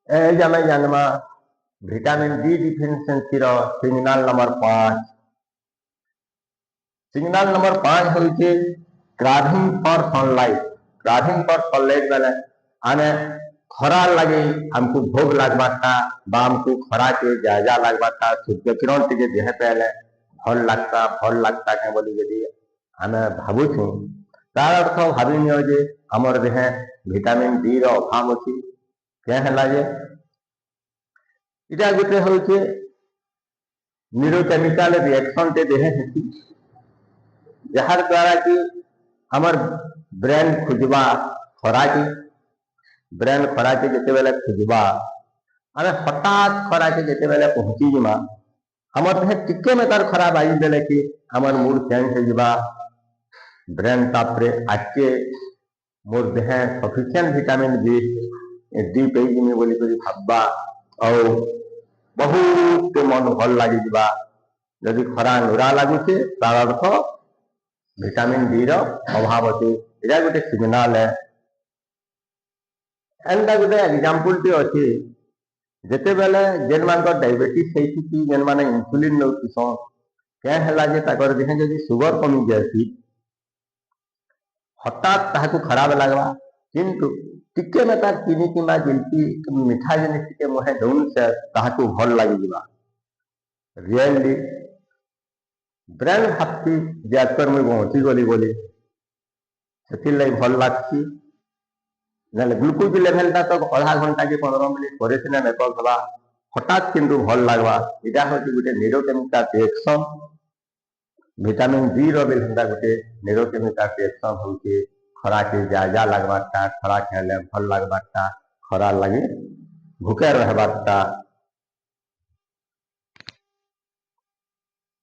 आम जानमा vitamin D deficiency signal number 5। Signal number 5 होचे craving for sunlight. Craving for sunlight बेले आने खरा लगे हमको भोग लगवाता हमको खरा के जायजा लगवाता सूर्य किरण टे देह पे भल लगता क्या बोली यदि आम भावुँ तार अर्थ भावी जे आमर देह विटामिन डी अभाव अच्छी क्या है इटा गोटे हूँ न्यूरोकेमिकल रिएक्शन टे देह हेती जार द्वारा कि हमर ब्रेन खुजवा खरा के ब्रेन खरा के जिते बेले खुजवा आम हठात खरा के जिते बेले पहुँची जिमा हमर देह टिके में तार खराब आई देले कि हमर मूड चेंज हो जावा ब्रेन तापरे आके मोर देह सफिशिएंट विटामिन डी पेमी बोली भाबा और बहुत मन भल लगी जा यदि खरा नुरा लगुचे तार अर्थ विटामिन डी अभाव अच्छे यहाँ गोटे सिग्नाल है। एंड गोटे एग्जांपल टी अच्छे जिते बेले जेन मान डायबिटीज होती जेन मैंने इन्सुलिन नौसन क्या है देह जब सुगर कमी जाए हठात ताकू खराब लगवा किंतु टिके में तार चीनी किंबा जिलपी मिठा जिनिस टिके मुहे दौन से ताकू भल लगी जा रियली ब्रेन भाबती जे आजकर मुझे पहुँची गली बोली से भल लगती ना ग्लुकोज लेवल तो आधा घंटा कि 15 मिनट पर मेकअप हवा हठात किंतु भल लगवा यहाँ हूँ गोटे न्यूरोकेमिकल रिएक्शन विटामिन डी रहा गोटे न्यूरोकेमिकल रिएक्शन हूँ खरा के जायजा लगवाटा खरा खाइले भल लगवाटा खरा लगे भूखे रहबाटा